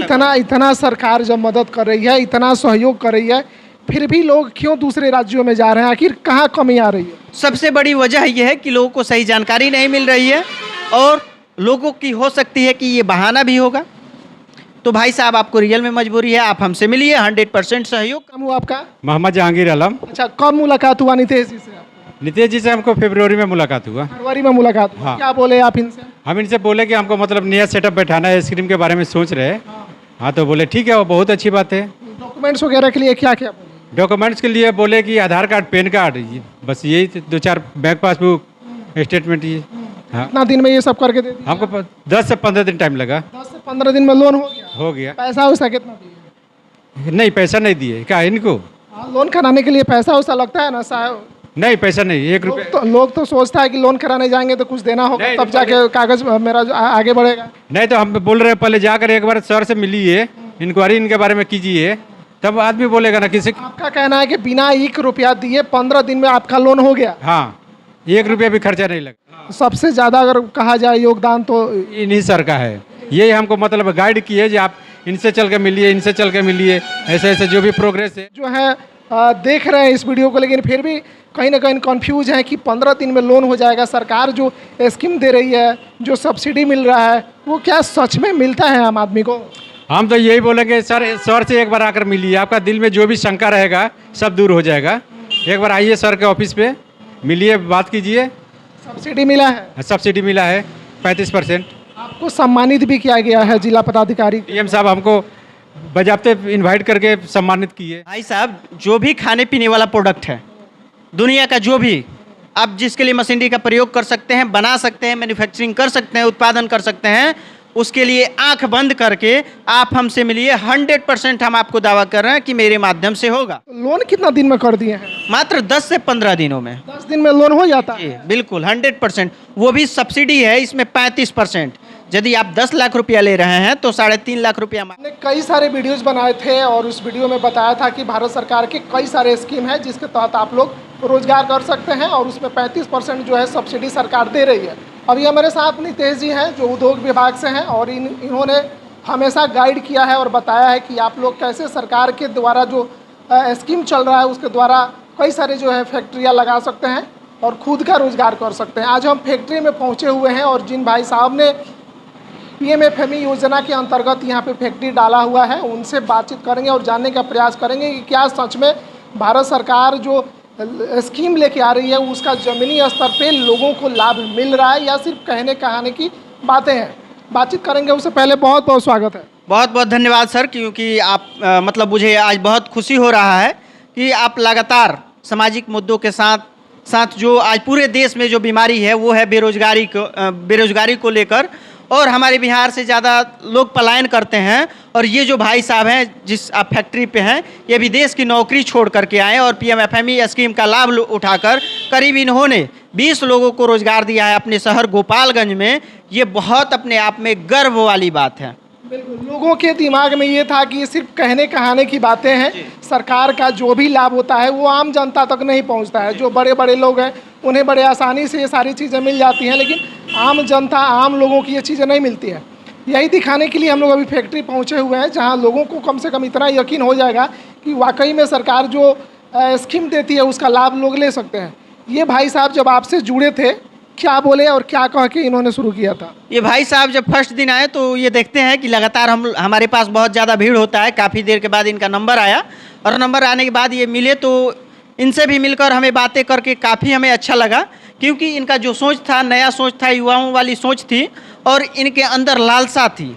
इतना इतना सरकार जब मदद कर रही है, इतना सहयोग कर रही है, फिर भी लोग क्यों दूसरे राज्यों में जा रहे हैं? आखिर कहाँ कमी आ रही है? सबसे बड़ी वजह यह है कि लोगों को सही जानकारी नहीं मिल रही है और लोगों की हो सकती है कि ये बहाना भी होगा। तो भाई साहब आपको रियल में मजबूरी है, आप हमसे मिलिए, 100% सहयोग। कम हुआ आपका? मोहम्मद जहांगीर आलम। अच्छा, कब मुलाकात हुआ नीतीश जी से? नीतीश जी से हमको फरवरी में मुलाकात हुआ। फरवरी में मुलाकात हुआ। हाँ। क्या बोले आप इनसे? हम इनसे बोले कि हमको मतलब नया सेटअप बैठाना है, स्क्रीन के बारे में सोच रहे हैं। हाँ तो बोले ठीक है, वो बहुत अच्छी बात है। डॉक्यूमेंट्स वगैरह के लिए क्या क्या बोले? डॉक्यूमेंट्स के लिए बोले कि आधार कार्ड, पैन कार्ड, बस यही 2-4 बैंक पासबुक, स्टेटमेंट। ये हाँ, कितना दिन में ये सब करके दे दिया? हमको 10 से 15 दिन टाइम लगा। 10 से 15 दिन में लोन हो गया? हो गया। पैसा वैसा कितना दिए? नहीं, पैसा नहीं दिए क्या इनको? हाँ, लोन कराने के लिए पैसा वैसा लगता है ना साहब? नहीं, पैसा नहीं, 1 रुपये। लोग तो सोचता है कि लोन कराने जाएंगे तो कुछ देना होगा, नहीं, तब जाके कागज मेरा आगे बढ़ेगा। नहीं तो हम बोल रहे हैं पहले जाकर एक बार सर से मिलिए, इंक्वायरी इनके बारे में कीजिए, तब आदमी बोलेगा ना किसी। आपका कहना है कि बिना 1 रुपया दिए 15 दिन में आपका लोन हो गया? हाँ, 1 रुपया भी खर्चा नहीं लगा। सबसे ज़्यादा अगर कहा जाए योगदान तो इन्हीं सर का है। यही हमको मतलब गाइड किए कि आप इनसे चल के मिलिए, इनसे चल के मिलिए, ऐसे ऐसे जो भी प्रोग्रेस है। जो है देख रहे हैं इस वीडियो को, लेकिन फिर भी कहीं ना कहीं कंफ्यूज है कि 15 दिन में लोन हो जाएगा। सरकार जो स्कीम दे रही है, जो सब्सिडी मिल रहा है, वो क्या सच में मिलता है आम आदमी को? हम तो यही बोलेंगे सर से एक बार आकर मिलिए, आपका दिल में जो भी शंका रहेगा सब दूर हो जाएगा। एक बार आइए सर के ऑफिस पे, मिलिए, बात कीजिए। सब्सिडी मिला है? सब्सिडी मिला है 35%। आपको सम्मानित भी किया गया है जिला पदाधिकारी? पीएम साहब हमको बजाते इनवाइट करके सम्मानित किए। भाई साहब जो भी खाने पीने वाला प्रोडक्ट है दुनिया का, जो भी आप जिसके लिए मशीनरी का प्रयोग कर सकते हैं, बना सकते हैं, मैन्युफैक्चरिंग कर सकते हैं, उत्पादन कर सकते हैं, उसके लिए आंख बंद करके आप हमसे मिलिए। 100% हम आपको दावा कर रहे हैं कि मेरे माध्यम से होगा। लोन कितना दिन में कर दिए हैं? मात्र 10 से 15 दिनों में। 10 दिन में लोन हो जाता है? जी बिल्कुल 100%। वो भी सब्सिडी है, इसमें 35%। यदि आप 10 लाख रुपया ले रहे हैं तो 3.5 लाख रुपया। हमने कई सारे वीडियोस बनाए थे और उस वीडियो में बताया था कि भारत सरकार के कई सारे स्कीम है जिसके तहत आप लोग रोजगार कर सकते हैं और उसमें 35% जो है सब्सिडी सरकार दे रही है। अभी हमारे साथ नीतीश जी हैं जो उद्योग विभाग से हैं और इन्होंने हमेशा गाइड किया है और बताया है कि आप लोग कैसे सरकार के द्वारा जो स्कीम चल रहा है उसके द्वारा कई सारे जो है फैक्ट्रियाँ लगा सकते हैं और खुद का रोजगार कर सकते हैं। आज हम फैक्ट्री में पहुँचे हुए हैं और जिन भाई साहब ने पीएमएफएमई योजना के अंतर्गत यहाँ पे फैक्ट्री डाला हुआ है उनसे बातचीत करेंगे और जानने का प्रयास करेंगे कि क्या सच में भारत सरकार जो स्कीम लेके आ रही है उसका ज़मीनी स्तर पे लोगों को लाभ मिल रहा है या सिर्फ कहने कहाने की बातें हैं। बातचीत करेंगे, उससे पहले बहुत बहुत स्वागत है। बहुत बहुत धन्यवाद सर, क्योंकि आप मतलब मुझे आज बहुत खुशी हो रहा है कि आप लगातार सामाजिक मुद्दों के साथ जो आज पूरे देश में जो बीमारी है वो है बेरोजगारी को लेकर, और हमारे बिहार से ज़्यादा लोग पलायन करते हैं। और ये जो भाई साहब हैं जिस आप फैक्ट्री पे हैं, ये विदेश की नौकरी छोड़ करके आए और पीएमएफएमई स्कीम का लाभ उठाकर करीब इन्होंने 20 लोगों को रोजगार दिया है अपने शहर गोपालगंज में। ये बहुत अपने आप में गर्व वाली बात है। बिल्कुल, लोगों के दिमाग में ये था कि ये सिर्फ कहने कहाने की बातें हैं। सरकार का जो भी लाभ होता है वो आम जनता तक नहीं पहुंचता है। जो बड़े बड़े लोग हैं उन्हें बड़े आसानी से ये सारी चीज़ें मिल जाती हैं, लेकिन आम जनता, आम लोगों की ये चीज़ें नहीं मिलती हैं। यही दिखाने के लिए हम लोग अभी फैक्ट्री पहुंचे हुए हैं जहां लोगों को कम से कम इतना यकीन हो जाएगा कि वाकई में सरकार जो स्कीम देती है उसका लाभ लोग ले सकते हैं। ये भाई साहब जब आपसे जुड़े थे क्या बोले और क्या कह के इन्होंने शुरू किया था? ये भाई साहब जब फर्स्ट दिन आए तो ये देखते हैं कि लगातार हमारे पास बहुत ज़्यादा भीड़ होता है। काफ़ी देर के बाद इनका नंबर आया और नंबर आने के बाद ये मिले, तो इनसे भी मिलकर हमें बातें करके काफ़ी हमें अच्छा लगा, क्योंकि इनका जो सोच था, नया सोच था, युवाओं वाली सोच थी और इनके अंदर लालसा थी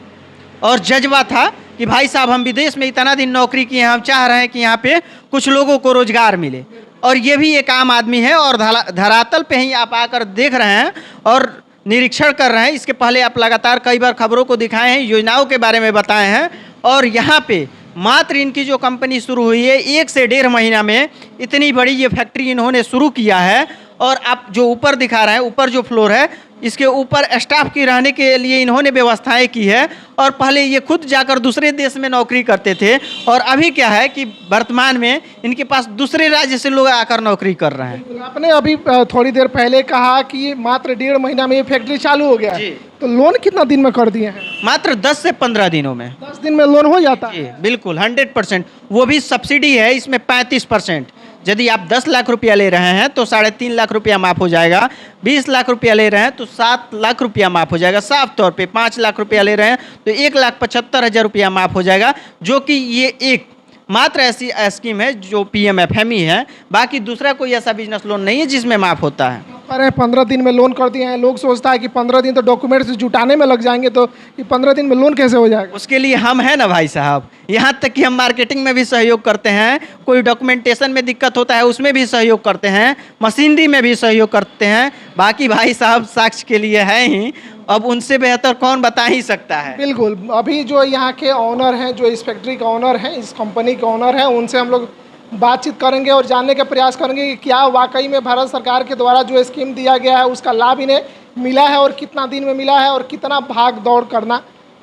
और जज्बा था कि भाई साहब हम विदेश में इतना दिन नौकरी किए हैं, हम चाह रहे हैं कि यहाँ पे कुछ लोगों को रोज़गार मिले। और ये भी एक आम आदमी है और धरातल पे ही आप आकर देख रहे हैं और निरीक्षण कर रहे हैं। इसके पहले आप लगातार कई बार खबरों को दिखाए हैं, योजनाओं के बारे में बताए हैं, और यहाँ पे मात्र इनकी जो कंपनी शुरू हुई है 1 से 1.5 महीना में इतनी बड़ी ये फैक्ट्री इन्होंने शुरू किया है। और आप जो ऊपर दिखा रहे हैं, ऊपर जो फ्लोर है इसके ऊपर स्टाफ की रहने के लिए इन्होंने व्यवस्थाएं की है। और पहले ये खुद जाकर दूसरे देश में नौकरी करते थे और अभी क्या है कि वर्तमान में इनके पास दूसरे राज्य से लोग आकर नौकरी कर रहे हैं। आपने अभी थोड़ी देर पहले कहा कि मात्र 1.5 महीना में ये फैक्ट्री चालू हो गया जी। तो लोन कितना दिन में कर दिए हैं? मात्र 10 से 15 दिनों में। 10 दिन में लोन हो जाता है? जी बिल्कुल 100%। वो भी सब्सिडी है, इसमें 35%। यदि आप 10 लाख रुपया ले रहे हैं तो 3.5 लाख रुपया माफ़ हो जाएगा। 20 लाख रुपया ले रहे हैं तो 7 लाख रुपया माफ़ हो जाएगा साफ तौर पे। 5 लाख रुपया ले रहे हैं तो 1,75,000 रुपया माफ़ हो जाएगा, जो कि ये एक मात्र ऐसी स्कीम है जो PMFME है। बाकी दूसरा कोई ऐसा बिजनेस लोन नहीं है जिसमें माफ़ होता है। अरे 15 दिन में लोन कर दिए हैं, लोग सोचता है कि 15 दिन तो डॉक्यूमेंट्स जुटाने में लग जाएंगे, तो ये 15 दिन में लोन कैसे हो जाएगा? उसके लिए हम हैं ना भाई साहब, यहाँ तक कि हम मार्केटिंग में भी सहयोग करते हैं। कोई डॉक्यूमेंटेशन में दिक्कत होता है उसमें भी सहयोग करते हैं, मशीनरी में भी सहयोग करते हैं। बाकी भाई साहब साक्ष्य के लिए है ही, अब उनसे बेहतर कौन बता ही सकता है। बिल्कुल। अभी जो यहाँ के ऑनर हैं, जो इस फैक्ट्री का ऑनर हैं, इस कंपनी के ऑनर हैं, उनसे हम लोग बातचीत करेंगे और जानने का प्रयास करेंगे कि क्या वाकई में भारत सरकार के द्वारा जो स्कीम दिया गया है उसका लाभ इन्हें मिला है और कितना दिन में मिला है और कितना भाग दौड़ करना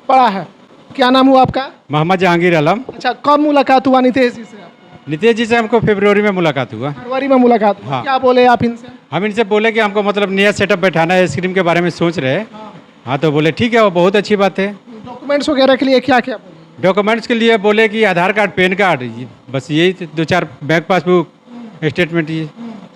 पड़ा है। क्या नाम हुआ आपका? मोहम्मद जहांगीर आलम। अच्छा, कब मुलाकात हुआ नीतीश जी से? नीतीश जी से हमको फरवरी में मुलाकात हुआ। फरवरी में मुलाकात हुआ। हाँ। क्या बोले आप इनसे? हम इनसे बोले कि हमको मतलब नया सेटअप बैठाना है, स्क्रीन के बारे में सोच रहे हैं। हाँ तो बोले ठीक है, वो बहुत अच्छी बात है। डॉक्यूमेंट्स वगैरह के लिए क्या क्या बोले? डॉक्यूमेंट्स के लिए बोले कि आधार कार्ड, पैन कार्ड, बस यही 2-4 बैंक पासबुक, स्टेटमेंट ये।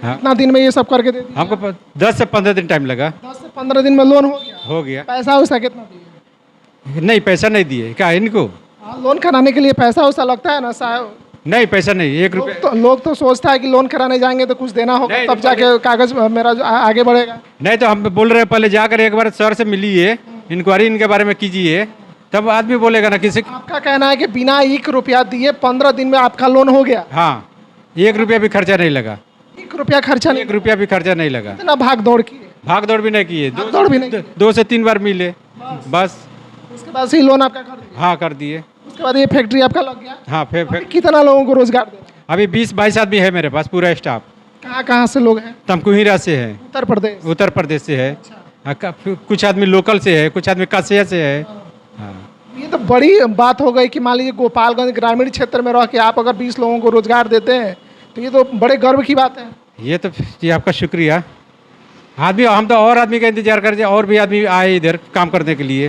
हाँ कितना दिन में ये सब करके दे दिए? हमको 10 से 15 दिन टाइम लगा। 10 से 15 दिन में लोन हो गया? हो गया। पैसा वैसा कितना दिए? नहीं पैसा नहीं दिए क्या इनको? हाँ, लोन कराने के लिए पैसा वैसा लगता है ना साहब? नहीं पैसा नहीं, 1 रुपये। लोग तो सोचता है कि लोन कराने जाएंगे तो कुछ देना होगा नहीं, तब जाके कागज मेरा आगे बढ़ेगा। नहीं तो हम बोल रहे हैं पहले जाकर एक बार सर से मिलिए, इंक्वायरी इनके बारे में कीजिए, तब आदमी बोलेगा ना किसी। आपका कहना है कि बिना 1 रुपया दिए 15 दिन में आपका लोन हो गया? हाँ, 1 रुपया भी खर्चा नहीं लगा। 1 रुपया खर्चा नहीं? 1 रुपया भी खर्चा नहीं लगा। इतना भाग दौड़ किए? भाग दौड़ भी नहीं किए, भाग-दौड़ भी नहीं की? 2 से 3 बार मिले बस। उसके बाद से ही लोन आपका कर दिया? हाँ कर दिए। उसके बाद ये फैक्ट्री आपका लग गया? हाँ फिर कितना लोगों को रोजगार दे? अभी 20-22 आदमी है मेरे पास, पूरा स्टाफ। कहाँ कहाँ से लोग हैं? तमकुहीरा से है, उत्तर प्रदेश से है। हाँ, कुछ आदमी लोकल से है, कुछ आदमी कासिया से है। हाँ ये तो बड़ी बात हो गई कि मान लीजिए गोपालगंज ग्रामीण क्षेत्र में रह के आप अगर 20 लोगों को रोजगार देते हैं तो ये तो बड़े गर्व की बात है। ये आपका शुक्रिया। आदमी हम तो और आदमी का इंतजार कर रहे, और भी आदमी आए इधर काम करने के लिए।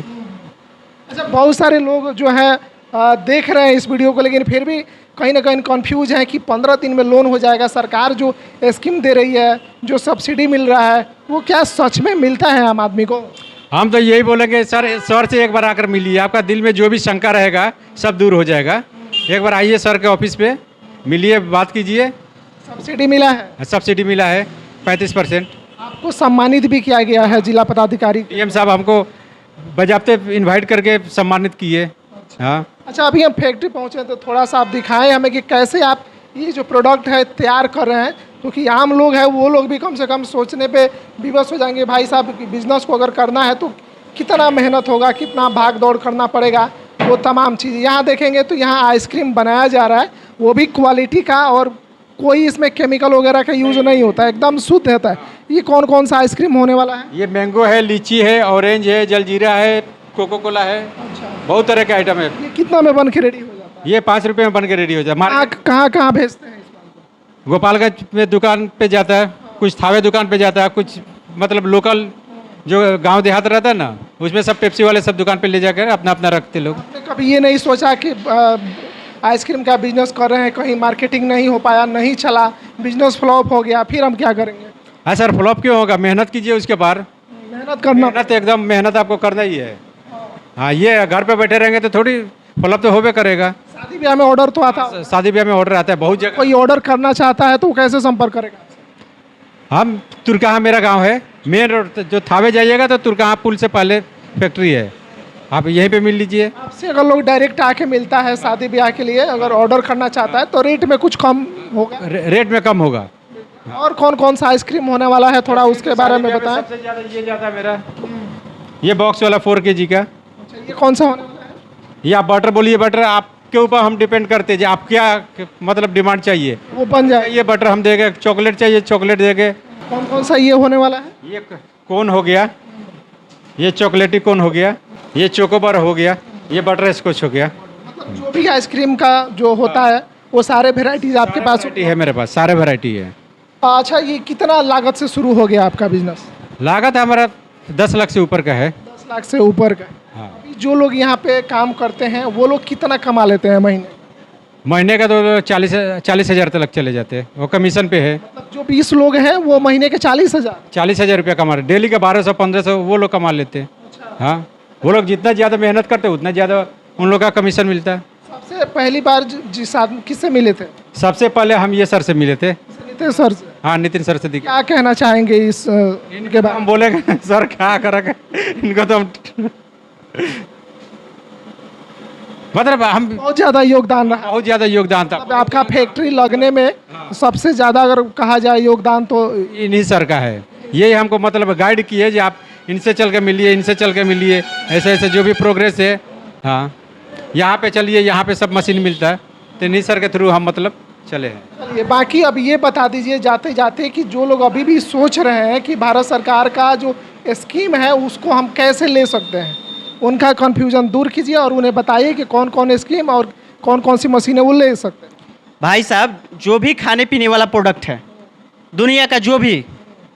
अच्छा, बहुत सारे लोग जो है देख रहे हैं इस वीडियो को, लेकिन फिर भी कहीं ना कहीं कंफ्यूज हैं कि 15 दिन में लोन हो जाएगा। सरकार जो स्कीम दे रही है, जो सब्सिडी मिल रहा है, वो क्या सच में मिलता है आम आदमी को? हम तो यही बोलेंगे सर से एक बार आकर मिलिए, आपका दिल में जो भी शंका रहेगा सब दूर हो जाएगा। एक बार आइए सर के ऑफिस पे, मिलिए, बात कीजिए। सब्सिडी मिला है? सब्सिडी मिला है 35%। आपको सम्मानित भी किया गया है जिला पदाधिकारी? DM साहब हमको बजाबते इनवाइट करके सम्मानित किए। हाँ। अच्छा, अभी हम फैक्ट्री पहुँचे तो थोड़ा सा आप दिखाएं हमें कि कैसे आप ये जो प्रोडक्ट है तैयार कर रहे हैं, क्योंकि आम लोग हैं वो लोग भी कम से कम सोचने पे विवश हो जाएंगे भाई साहब कि बिजनेस को अगर करना है तो कितना मेहनत होगा, कितना भाग दौड़ करना पड़ेगा, वो तमाम चीज़ यहाँ देखेंगे। तो यहाँ आइसक्रीम बनाया जा रहा है, वो भी क्वालिटी का, और कोई इसमें केमिकल वगैरह का यूज़ नहीं होता है, एकदम शुद्ध रहता है। ये कौन कौन सा आइसक्रीम होने वाला है? ये मैंगो है, लीची है, ऑरेंज है, जलजीरा है, कोको कोला है। अच्छा, बहुत तरह के आइटम है। ये कितना में बन के रेडी हो जाता है? ये 5 रुपये में बन के रेडी हो जाता है। कहाँ कहाँ भेजते हैं? गोपालगंज में दुकान पे जाता है, कुछ थावे दुकान पे जाता है, कुछ मतलब लोकल जो गांव देहात रहता है ना, उसमें सब पेप्सी वाले सब दुकान पे ले जाकर अपना अपना रखते लोग। आपने कभी ये नहीं सोचा कि आइसक्रीम का बिजनेस कर रहे हैं, कहीं मार्केटिंग नहीं हो पाया, नहीं चला, बिजनेस फ्लॉप हो गया, फिर हम क्या करेंगे? हाँ सर, फ्लॉप क्यों होगा? मेहनत कीजिए उसके बार। मेहनत करना, एकदम मेहनत आपको करना ही है। हाँ, ये घर पे बैठे रहेंगे तो थोड़ी फ्लॉप तो होबे करेगा। शादी ब्याह में ऑर्डर तो आता, शादी ब्याह में ऑर्डर आता है बहुत जगह। कोई ऑर्डर करना चाहता है तो वो कैसे संपर्क करेगा? हम तुरकहा मेरा गांव है, मेन रोड जो थावे जाइएगा तो तुरकहा पुल से पहले फैक्ट्री है, आप यहीं पे मिल लीजिए। आपसे अगर लोग डायरेक्ट आके मिलता है शादी ब्याह के लिए, अगर ऑर्डर करना चाहता है तो रेट में कुछ कम होगा? रेट में कम होगा। और कौन कौन सा आइसक्रीम होने वाला है, थोड़ा उसके बारे में बताएं। सबसे ज़्यादा ये जाता है मेरा, ये बॉक्स वाला 4 kg का। अच्छा, ये कौन सा होने वाला है? ये आप बटर बोलिए, बटर आपके ऊपर हम डिपेंड करते हैं, आप क्या मतलब डिमांड चाहिए वो बन जाए। ये बटर हम देंगे, चॉकलेट चाहिए चॉकलेट देंगे। कौन कौन सा ये होने वाला है? ये कोन हो गया, ये चॉकलेटी कोन हो गया, ये चोकोबार हो गया, ये बटर स्कॉच हो गया। मतलब जो भी आइसक्रीम का जो होता है वो सारे वेराइटीज आपके पास वैरायटी है मेरे पास, सारे वैरायटी है। अच्छा, ये कितना लागत से शुरू हो गया आपका बिजनेस? लागत हमारा 10 लाख से ऊपर का है। 10 लाख से ऊपर का। हाँ। अभी जो लोग यहाँ पे काम करते हैं वो लोग कितना कमा लेते हैं महीने? महीने का तो 40 हज़ार तक चले जाते हैं, वो कमीशन पे है। मतलब जो 20 लोग हैं वो महीने के 40,000? 40 हज़ार रुपया कमा रहे, डेली का 1200-1500 वो लोग कमा लेते हैं। हाँ, वो लोग जितना ज़्यादा मेहनत करते हैं उतना ज़्यादा उन लोग का कमीशन मिलता है। सबसे पहली बार जिस आदमी किससे मिले थे? सबसे पहले हम ये सर से मिले थे। नितिन सर से। हाँ, नितिन सर से दिखे। क्या कहना चाहेंगे इनके बारे हम में? बोलेंगे सर क्या करेंगे इनको तो हम मतलब हम बहुत ज़्यादा योगदान रहा। बहुत ज़्यादा योगदान था। अब आपका फैक्ट्री लगने में सबसे ज़्यादा अगर कहा जाए योगदान तो इन्हीं सर का है। ये हमको मतलब गाइड किए कि आप इनसे चल के मिलिए, इनसे चल के मिलिए, ऐसे ऐसे जो भी प्रोग्रेस है। हाँ, यहाँ पे चलिए, यहाँ पे सब मशीन मिलता है, तो इन्हीं सर के थ्रू हम मतलब चले हैं। चलिए, बाकी अब ये बता दीजिए जाते जाते कि जो लोग अभी भी सोच रहे हैं कि भारत सरकार का जो स्कीम है उसको हम कैसे ले सकते हैं, उनका कन्फ्यूजन दूर कीजिए और उन्हें बताइए कि कौन कौन स्कीम और कौन कौन सी मशीनें वो ले सकते हैं। भाई साहब, जो भी खाने पीने वाला प्रोडक्ट है दुनिया का, जो भी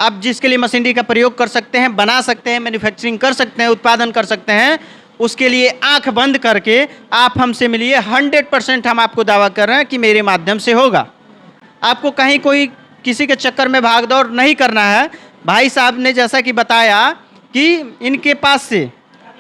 आप जिसके लिए मशीनरी का प्रयोग कर सकते हैं, बना सकते हैं, मैन्युफैक्चरिंग कर सकते हैं, उत्पादन कर सकते हैं, उसके लिए आंख बंद करके आप हमसे मिलिए। 100% हम आपको दावा कर रहे हैं कि मेरे माध्यम से होगा। आपको कहीं कोई किसी के चक्कर में भाग दौड़ नहीं करना है। भाई साहब ने जैसा कि बताया कि इनके पास से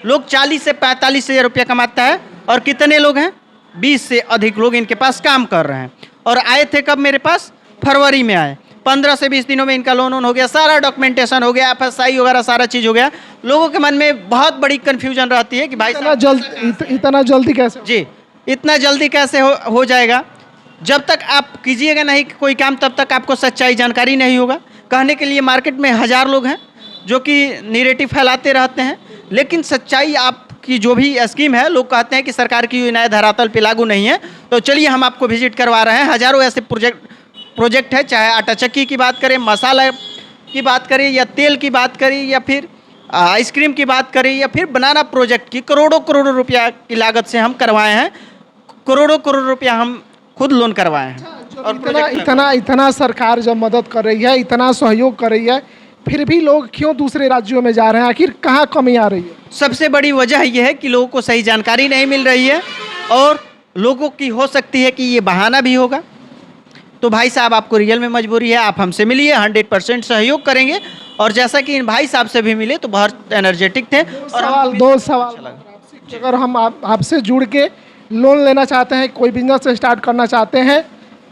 लोग 40 से 45 हज़ार रुपया कमाता है, और कितने लोग हैं? 20 से अधिक लोग इनके पास काम कर रहे हैं। और आए थे कब मेरे पास? फरवरी में आए। 15 से 20 दिनों में इनका लोन हो गया, सारा डॉक्यूमेंटेशन हो गया, FSI वगैरह सारा चीज़ हो गया। लोगों के मन में बहुत बड़ी कन्फ्यूजन रहती है कि भाई इतना जल्दी कैसे? जी, इतना जल्दी कैसे हो जाएगा? जब तक आप कीजिएगा नहीं कोई काम तब तक आपको सच्चाई जानकारी नहीं होगा। कहने के लिए मार्केट में 1000 लोग हैं जो कि नैरेटिव फैलाते रहते हैं, लेकिन सच्चाई आपकी जो भी स्कीम है, लोग कहते हैं कि सरकार की योजनाएं धरातल पे लागू नहीं है। तो चलिए हम आपको विजिट करवा रहे हैं। हज़ारों ऐसे प्रोजेक्ट है, चाहे आटा चक्की की बात करें, मसाला की बात करें, या तेल की बात करें, या फिर आइसक्रीम की बात करें, या फिर बनाना प्रोजेक्ट की करोड़ों रुपया की लागत से हम करवाए हैं। करोड़ों रुपया हम खुद लोन करवाए हैं। और इतना सरकार जब मदद कर रही है, इतना सहयोग कर रही है, फिर भी लोग क्यों दूसरे राज्यों में जा रहे हैं? आखिर कहाँ कमी आ रही है? सबसे बड़ी वजह यह है कि लोगों को सही जानकारी नहीं मिल रही है, और लोगों की हो सकती है कि ये बहाना भी होगा। तो भाई साहब, आपको रियल में मजबूरी है, आप हमसे मिलिए, 100% सहयोग करेंगे। और जैसा कि इन भाई साहब से भी मिले तो बहुत एनर्जेटिक थे। और दो सवाल अगर हम आपसे जुड़ के लोन लेना चाहते हैं, कोई बिजनेस स्टार्ट करना चाहते हैं,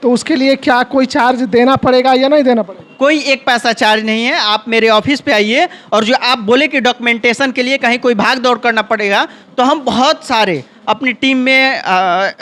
तो उसके लिए क्या कोई चार्ज देना पड़ेगा या नहीं देना पड़ेगा? कोई एक पैसा चार्ज नहीं है। आप मेरे ऑफिस पे आइए, और जो आप बोले कि डॉक्यूमेंटेशन के लिए कहीं कोई भाग दौड़ करना पड़ेगा, तो हम बहुत सारे अपनी टीम में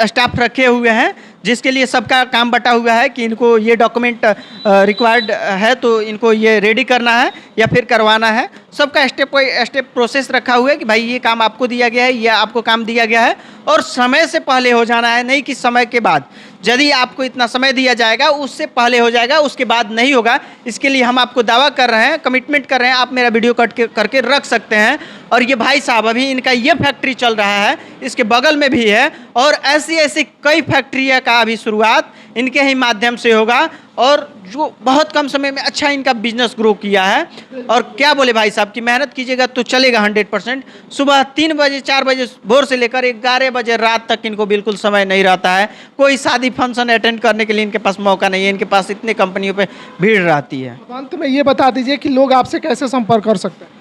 स्टाफ रखे हुए हैं जिसके लिए सबका काम बटा हुआ है कि इनको ये डॉक्यूमेंट रिक्वायर्ड है तो इनको ये रेडी करना है या फिर करवाना है। सबका स्टेप बाई स्टेप प्रोसेस रखा हुआ है कि भाई ये काम आपको दिया गया है, ये आपको काम दिया गया है, और समय से पहले हो जाना है, नहीं कि समय के बाद। यदि आपको इतना समय दिया जाएगा उससे पहले हो जाएगा, उसके बाद नहीं होगा। इसके लिए हम आपको दावा कर रहे हैं, कमिटमेंट कर रहे हैं। आप मेरा वीडियो करके रख सकते हैं। और ये भाई साहब, अभी इनका ये फैक्ट्री चल रहा है, इसके बगल में भी है, और ऐसी ऐसी कई फैक्ट्रियाँ का अभी शुरुआत इनके ही माध्यम से होगा, और जो बहुत कम समय में अच्छा इनका बिजनेस ग्रो किया है। और क्या बोले भाई साहब कि मेहनत कीजिएगा तो चलेगा 100%। सुबह 3 बजे 4 बजे भोर से लेकर 11 बजे रात तक इनको बिल्कुल समय नहीं रहता है। कोई शादी फंक्शन अटेंड करने के लिए इनके पास मौका नहीं है, इनके पास इतने कंपनियों पे भीड़ रहती है। अंत में ये बता दीजिए कि लोग आपसे कैसे संपर्क कर सकते हैं?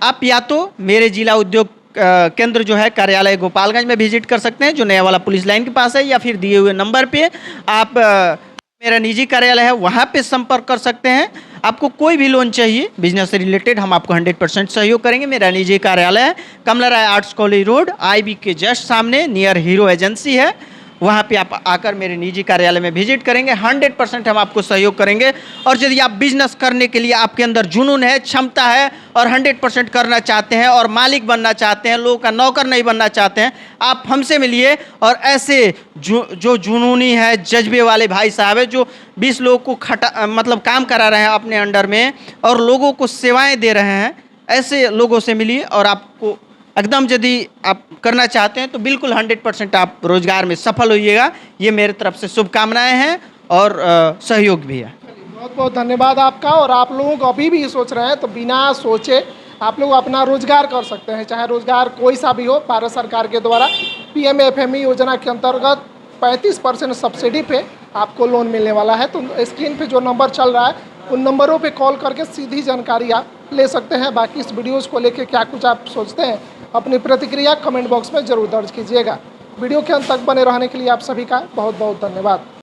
आप या तो मेरे जिला उद्योग केंद्र जो है कार्यालय गोपालगंज में विजिट कर सकते हैं, जो नया वाला पुलिस लाइन के पास है, या फिर दिए हुए नंबर पे आप मेरा निजी कार्यालय है वहाँ पे संपर्क कर सकते हैं। आपको कोई भी लोन चाहिए बिजनेस से रिलेटेड, हम आपको 100% सहयोग करेंगे। मेरा निजी कार्यालय है कमला राय आर्ट्स कॉलेज रोड, IB के जस्ट सामने, नियर हीरो एजेंसी है। वहाँ पे आप आकर मेरे निजी कार्यालय में विजिट करेंगे, 100% हम आपको सहयोग करेंगे। और यदि आप बिजनेस करने के लिए आपके अंदर जुनून है, क्षमता है, और 100% करना चाहते हैं, और मालिक बनना चाहते हैं, लोगों का नौकर नहीं बनना चाहते हैं, आप हमसे मिलिए। और ऐसे जो जुनूनी है, जज्बे वाले भाई साहब है, जो 20 लोगों को मतलब काम करा रहे हैं अपने अंडर में, और लोगों को सेवाएँ दे रहे हैं, ऐसे लोगों से मिलिए और आपको एकदम यदि आप करना चाहते हैं तो बिल्कुल 100% आप रोजगार में सफल होइएगा। ये मेरे तरफ से शुभकामनाएं हैं और सहयोग भी है। बहुत बहुत धन्यवाद आपका। और आप लोग अभी भी सोच रहे हैं तो बिना सोचे आप लोग अपना रोजगार कर सकते हैं, चाहे रोजगार कोई सा भी हो। भारत सरकार के द्वारा PMFME योजना के अंतर्गत 35% सब्सिडी पे आपको लोन मिलने वाला है। तो स्क्रीन पे जो नंबर चल रहा है उन नंबरों पे कॉल करके सीधी जानकारी आप ले सकते हैं। बाकी इस वीडियोज़ को लेके क्या कुछ आप सोचते हैं, अपनी प्रतिक्रिया कमेंट बॉक्स में ज़रूर दर्ज कीजिएगा। वीडियो के अंत तक बने रहने के लिए आप सभी का बहुत बहुत धन्यवाद।